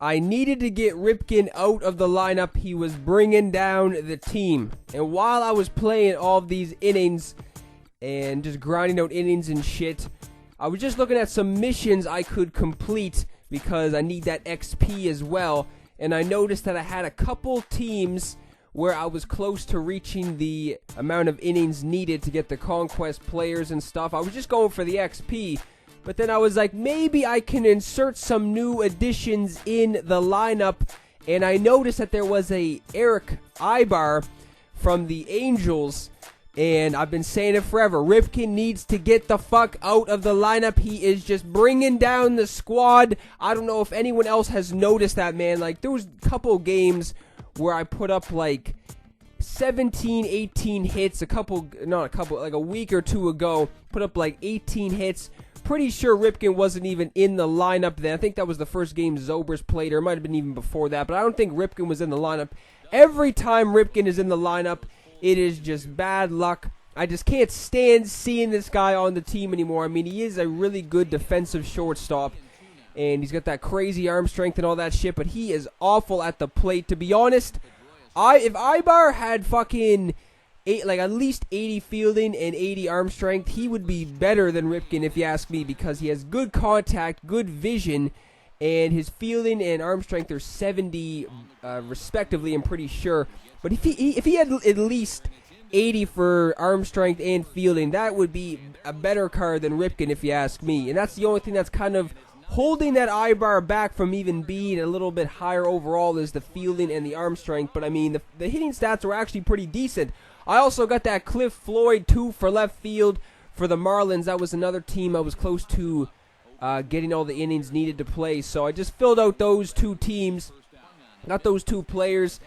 I needed to get Ripken out of the lineup. He was bringing down the team. And while I was playing all of these innings and just grinding out innings and shit, I was just looking at some missions I could complete because I need that XP as well. And I noticed that I had a couple teams where I was close to reaching the amount of innings needed to get the conquest players and stuff. I was just going for the XP. But then I was like, maybe I can insert some new additions in the lineup. And I noticed that there was a Eric Ibar from the Angels. And I've been saying it forever. Ripken needs to get the fuck out of the lineup. He is just bringing down the squad. I don't know if anyone else has noticed that, man. Like, there was a couple games where I put up like 17, 18 hits. Like a week or two ago. Put up like 18 hits. Pretty sure Ripken wasn't even in the lineup then. I think that was the first game Zobrist played, or it might have been even before that, but I don't think Ripken was in the lineup. Every time Ripken is in the lineup, it is just bad luck. I just can't stand seeing this guy on the team anymore. I mean, he is a really good defensive shortstop, and he's got that crazy arm strength and all that shit, but he is awful at the plate. To be honest, if Ibar had fucking at least 80 fielding and 80 arm strength, he would be better than Ripken if you ask me, because he has good contact, good vision, and his fielding and arm strength are 70 respectively, I'm pretty sure. But if he had at least 80 for arm strength and fielding, that would be a better card than Ripken if you ask me. And that's the only thing that's kind of holding that Ibar back from even being a little bit higher overall, is the fielding and the arm strength. But I mean, the hitting stats were actually pretty decent. I also got that Cliff Floyd, too, for left field for the Marlins. That was another team I was close to getting all the innings needed to play. So I just filled out those two teams, got those two players,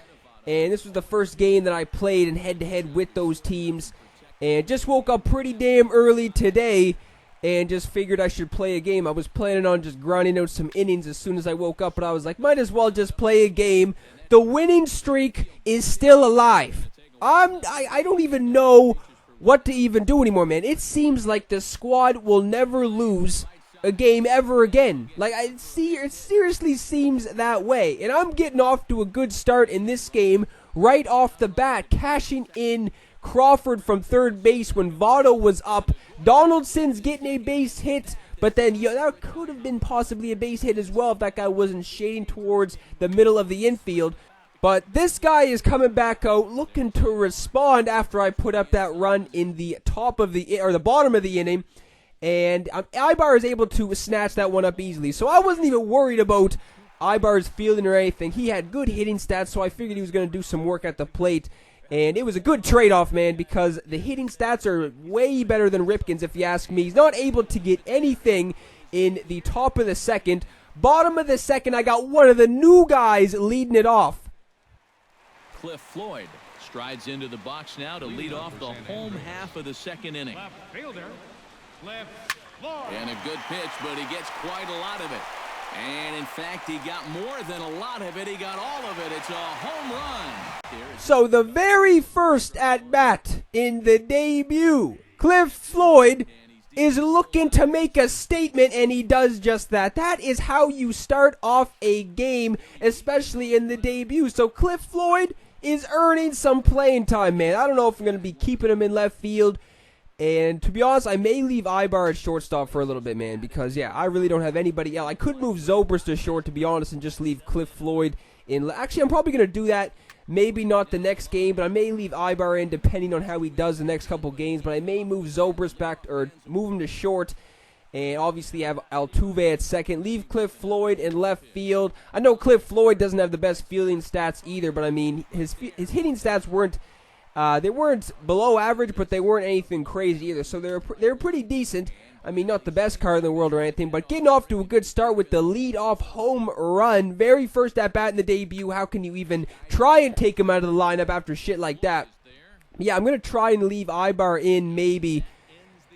and this was the first game that I played in head-to-head with those teams. And just woke up pretty damn early today and just figured I should play a game. I was planning on just grinding out some innings as soon as I woke up, but I was like, might as well just play a game. The winning streak is still alive. I don't even know what to even do anymore, man. It seems like the squad will never lose a game ever again. Like, it seriously seems that way. And I'm getting off to a good start in this game right off the bat, cashing in Crawford from third base when Votto was up. Donaldson's getting a base hit, but then that could have been possibly a base hit as well if that guy wasn't shading towards the middle of the infield. But this guy is coming back out looking to respond after I put up that run in the the bottom of the inning. And Ibar is able to snatch that one up easily. So I wasn't even worried about Ibar's fielding or anything. He had good hitting stats, so I figured he was going to do some work at the plate. And it was a good trade-off, man, because the hitting stats are way better than Ripken's, if you ask me. He's not able to get anything in the top of the second. Bottom of the second, I got one of the new guys leading it off. Cliff Floyd strides into the box now to lead off the home half of the second inning. Left fielder, Cliff Floyd. And a good pitch, but he gets quite a lot of it. And in fact, he got more than a lot of it. He got all of it. It's a home run. So the very first at-bat in the debut, Cliff Floyd is looking to make a statement, and he does just that. That is how you start off a game, especially in the debut. So Cliff Floyd is earning some playing time, man. I don't know if I'm going to be keeping him in left field. And to be honest, I may leave Ibar at shortstop for a little bit, man, because, yeah, I really don't have anybody else. I could move Zobrist to short, to be honest, and just leave Cliff Floyd in. Actually, I'm probably going to do that. Maybe not the next game, but I may leave Ibar in depending on how he does the next couple games. But I may move Zobrist back, or move him to short, and obviously have Altuve at second. Leave Cliff Floyd in left field. I know Cliff Floyd doesn't have the best fielding stats either, but I mean, his hitting stats weren't below average, but they weren't anything crazy either. So they're pretty decent. I mean, not the best card in the world or anything, but getting off to a good start with the lead-off home run. Very first at-bat in the debut. How can you even try and take him out of the lineup after shit like that? Yeah, I'm going to try and leave Ibar in maybe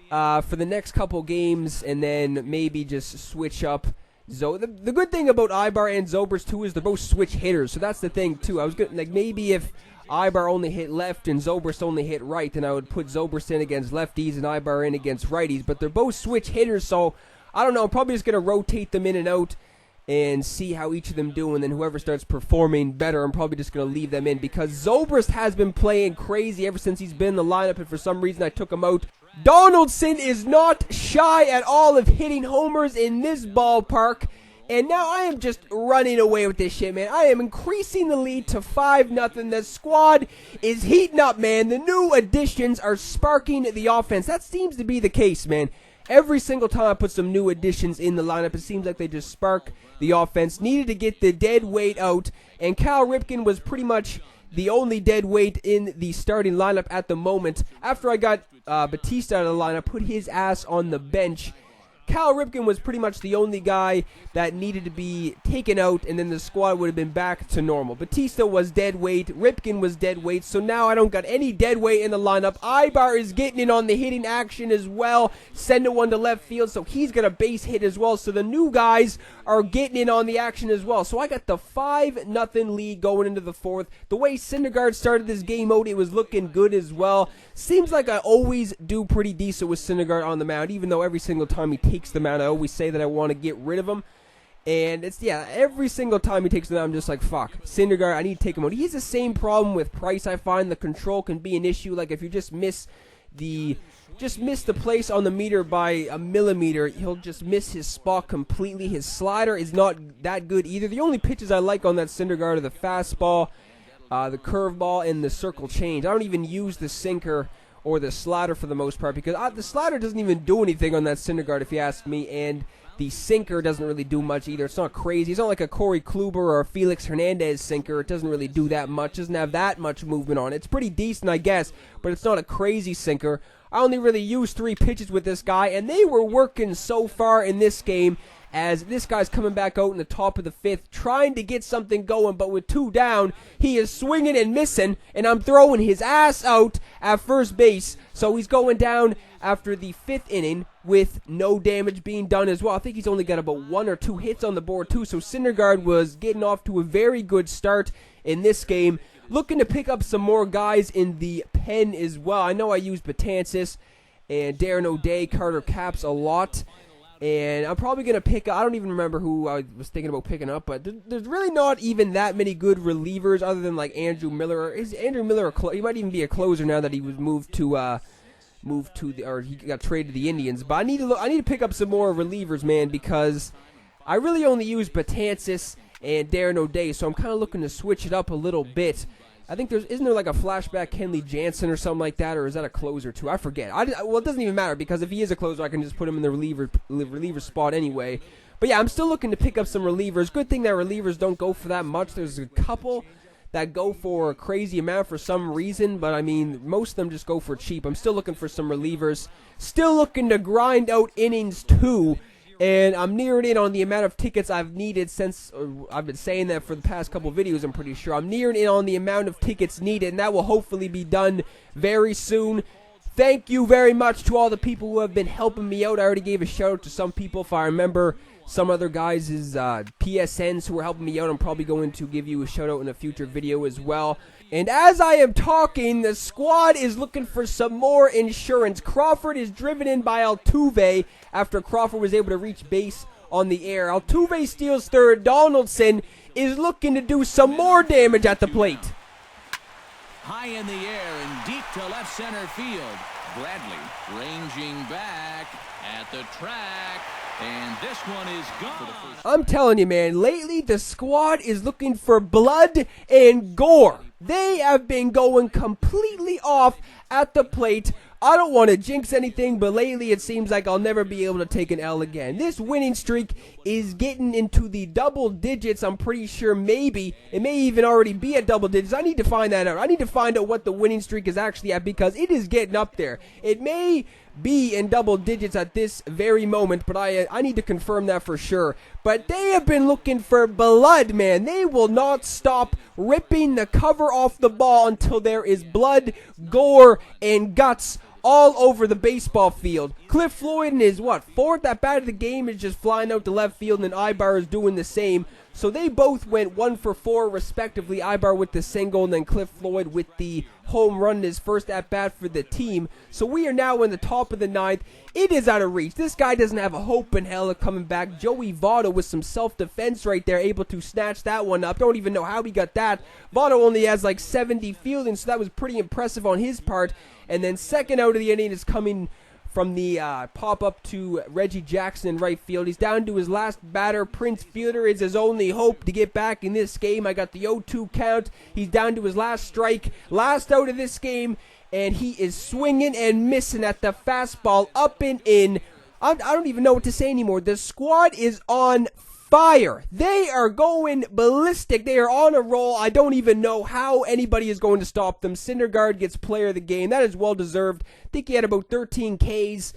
for the next couple games, and then maybe just switch up. The good thing about Ibar and Zobrist, too, is they're both switch hitters. So that's the thing, too. I was going to, like, maybe if Ibar only hit left and Zobrist only hit right, then I would put Zobrist in against lefties and Ibar in against righties. But they're both switch hitters, so I don't know. I'm probably just going to rotate them in and out and see how each of them do, and then whoever starts performing better, I'm probably just going to leave them in, because Zobrist has been playing crazy ever since he's been in the lineup, and for some reason I took him out. Donaldson is not shy at all of hitting homers in this ballpark, and now I am just running away with this shit, man. I am increasing the lead to 5-0. The squad is heating up, man. The new additions are sparking the offense. That seems to be the case, man. Every single time I put some new additions in the lineup, it seems like they just spark the offense. Needed to get the dead weight out, and Cal Ripken was pretty much the only dead weight in the starting lineup at the moment. After I got Batista out of the lineup, put his ass on the bench, Cal Ripken was pretty much the only guy that needed to be taken out, and then the squad would have been back to normal. Batista was dead weight, Ripken was dead weight, so now I don't got any dead weight in the lineup. Ibar is getting in on the hitting action as well, sending one to left field, so he's got a base hit as well. So the new guys are getting in on the action as well. So I got the 5-0 lead going into the fourth. The way Syndergaard started this game out, it was looking good as well. Seems like I always do pretty decent with Syndergaard on the mound, even though every single time he takes the mound, I always say that I want to get rid of him. And it's, yeah, every single time he takes the mound, I'm just like, fuck, Syndergaard, I need to take him out. He has the same problem with Price, I find. The control can be an issue. Like, if you just miss the place on the meter by a millimeter, he'll just miss his spot completely. His slider is not that good either. The only pitches I like on that Syndergaard are the fastball, the curveball, and the circle change. I don't even use the sinker or the slider for the most part, because the slider doesn't even do anything on that Syndergaard, if you ask me, and the sinker doesn't really do much either. It's not crazy. It's not like a Corey Kluber or a Felix Hernandez sinker. It doesn't really do that much. It doesn't have that much movement on it. It's pretty decent, I guess, but it's not a crazy sinker. I only really used 3 pitches with this guy, and they were working so far in this game, as this guy's coming back out in the top of the 5th, trying to get something going, but with 2 down, he is swinging and missing, and I'm throwing his ass out at first base. So he's going down after the 5th inning with no damage being done as well. I think he's only got about 1 or 2 hits on the board too, so Syndergaard was getting off to a very good start in this game. Looking to pick up some more guys in the pen as well. I know I used Betances and Darren O'Day, Carter Capps a lot. And I'm probably going to pick up, I don't even remember who I was thinking about picking up, but there's really not even that many good relievers other than like Andrew Miller. Is Andrew Miller he might even be a closer now that he was moved to he got traded to the Indians. But I need to pick up some more relievers, man, because I really only use Betances and Darren O'Day, so I'm kind of looking to switch it up a little bit. I think isn't there like a flashback Kenley Jansen or something like that, or is that a closer too? I forget. Well, it doesn't even matter, because if he is a closer, I can just put him in the reliever spot anyway. But yeah, I'm still looking to pick up some relievers. Good thing that relievers don't go for that much. There's a couple that go for a crazy amount for some reason, but I mean, most of them just go for cheap. I'm still looking for some relievers. Still looking to grind out innings too. And I'm nearing in on the amount of tickets I've needed since, I've been saying that for the past couple videos, I'm pretty sure. I'm nearing in on the amount of tickets needed, and that will hopefully be done very soon. Thank you very much to all the people who have been helping me out. I already gave a shout out to some people. If I remember some other guys' PSNs who are helping me out, I'm probably going to give you a shout out in a future video as well. And as I am talking, the squad is looking for some more insurance. Crawford is driven in by Altuve after Crawford was able to reach base on the air. Altuve steals third. Donaldson is looking to do some more damage at the plate. High in the air and deep to left center field. Bradley ranging back at the track. And this one is gone. I'm telling you, man, lately the squad is looking for blood and gore. They have been going completely off at the plate. I don't want to jinx anything, but lately it seems like I'll never be able to take an L again. This winning streak is getting into the double digits. I'm pretty sure maybe it may even already be at double digits. I need to find that out. I need to find out what the winning streak is actually at, because it is getting up there. It may be in double digits at this very moment, but I need to confirm that for sure. But they have been looking for blood, man. They will not stop ripping the cover off the ball until there is blood, gore, and guts all over the baseball field. Cliff Floyd in his, fourth at bat of the game is just flying out to left field, and Ibar is doing the same. So they both went 1 for 4 respectively. Ibar with the single, and then Cliff Floyd with the home run in his first at bat for the team. So we are now in the top of the 9th. It is out of reach. This guy doesn't have a hope in hell of coming back. Joey Votto with some self-defense right there, able to snatch that one up. Don't even know how he got that. Votto only has like 70 fielding, so that was pretty impressive on his part. And then second out of the inning is coming from the pop-up to Reggie Jackson in right field. He's down to his last batter. Prince Fielder is his only hope to get back in this game. I got the 0-2 count. He's down to his last strike. Last out of this game, and he is swinging and missing at the fastball up and in. I don't even know what to say anymore. The squad is on fire. They are going ballistic. They are on a roll. I don't even know how anybody is going to stop them. Syndergaard gets player of the game. That is well deserved. I think he had about 13 Ks.